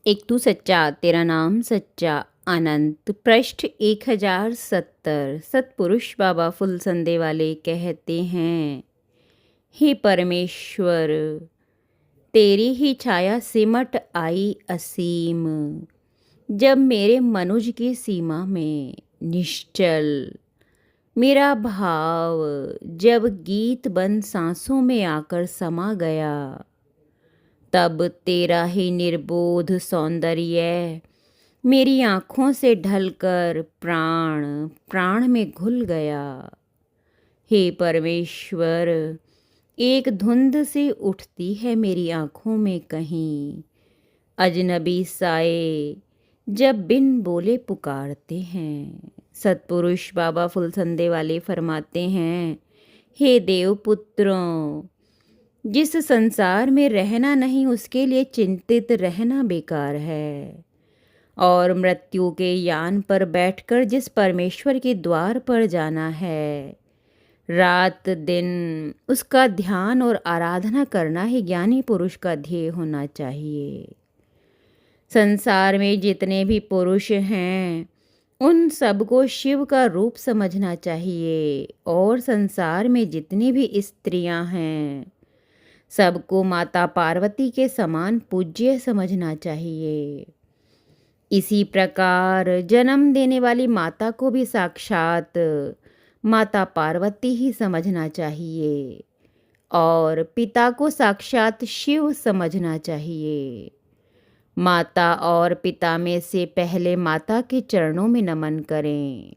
एक तू सच्चा तेरा नाम सच्चा। अनंत पृष्ठ 1070। सतपुरुष बाबा फुलसंदे वाले कहते हैं, हे परमेश्वर, तेरी ही छाया सिमट आई असीम। जब मेरे मनुज की सीमा में निश्चल मेरा भाव, जब गीत बन सांसों में आकर समा गया, तब तेरा ही निर्बोध सौंदर्य मेरी आँखों से ढलकर प्राण प्राण में घुल गया। हे परमेश्वर, एक धुंध से उठती है मेरी आँखों में कहीं, अजनबी साए जब बिन बोले पुकारते हैं। सतपुरुष बाबा फुलसंदे वाले फरमाते हैं, हे देवपुत्रों, जिस संसार में रहना नहीं उसके लिए चिंतित रहना बेकार है, और मृत्यु के यान पर बैठकर जिस परमेश्वर के द्वार पर जाना है, रात दिन उसका ध्यान और आराधना करना ही ज्ञानी पुरुष का ध्येय होना चाहिए। संसार में जितने भी पुरुष हैं उन सबको शिव का रूप समझना चाहिए, और संसार में जितनी भी स्त्रियां हैं सबको माता पार्वती के समान पूज्य समझना चाहिए। इसी प्रकार जन्म देने वाली माता को भी साक्षात माता पार्वती ही समझना चाहिए, और पिता को साक्षात शिव समझना चाहिए। माता और पिता में से पहले माता के चरणों में नमन करें।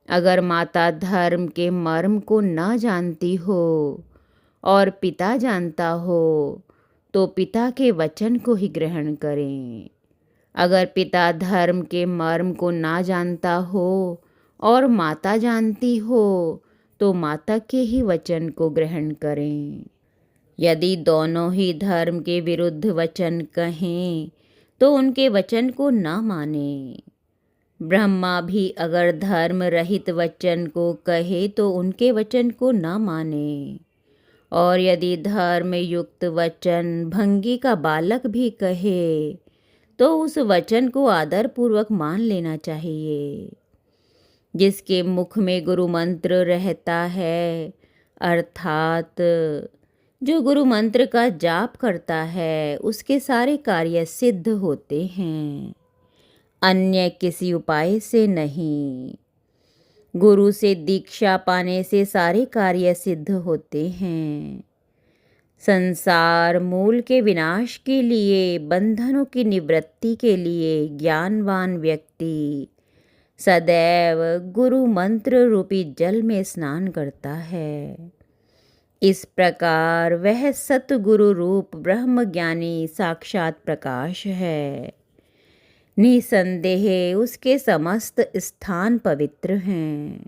अगर माता धर्म के मर्म को न जानती हो और पिता जानता हो तो पिता के वचन को ही ग्रहण करें। अगर पिता धर्म के मर्म को ना जानता हो और माता जानती हो तो माता के ही वचन को ग्रहण करें। यदि दोनों ही धर्म के विरुद्ध वचन कहें तो उनके वचन को ना माने। ब्रह्मा भी अगर धर्म रहित वचन को कहे तो उनके वचन को ना माने, और यदि धर्म युक्त वचन भंगी का बालक भी कहे तो उस वचन को आदरपूर्वक मान लेना चाहिए। जिसके मुख में गुरु मंत्र रहता है, अर्थात जो गुरु मंत्र का जाप करता है, उसके सारे कार्य सिद्ध होते हैं, अन्य किसी उपाय से नहीं। गुरु से दीक्षा पाने से सारे कार्य सिद्ध होते हैं। संसार मूल के विनाश के लिए, बंधनों की निवृत्ति के लिए ज्ञानवान व्यक्ति सदैव गुरु मंत्र रूपी जल में स्नान करता है। इस प्रकार वह सतगुरु रूप ब्रह्म ज्ञानी साक्षात प्रकाश है। निसंदेह उसके समस्त स्थान पवित्र हैं।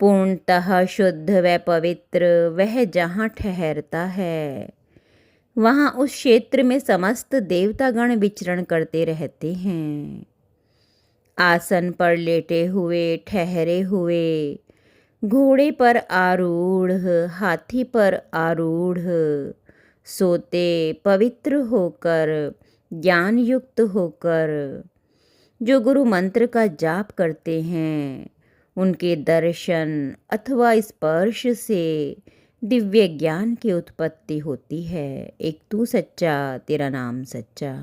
पूर्णतः शुद्ध व पवित्र वह जहाँ ठहरता है, वहाँ उस क्षेत्र में समस्त देवतागण विचरण करते रहते हैं। आसन पर लेटे हुए, ठहरे हुए, घोड़े पर आरूढ़, हाथी पर आरूढ़, सोते पवित्र होकर, ज्ञान युक्त होकर जो गुरु मंत्र का जाप करते हैं, उनके दर्शन अथवा स्पर्श से दिव्य ज्ञान की उत्पत्ति होती है। एक तू सच्चा तेरा नाम सच्चा।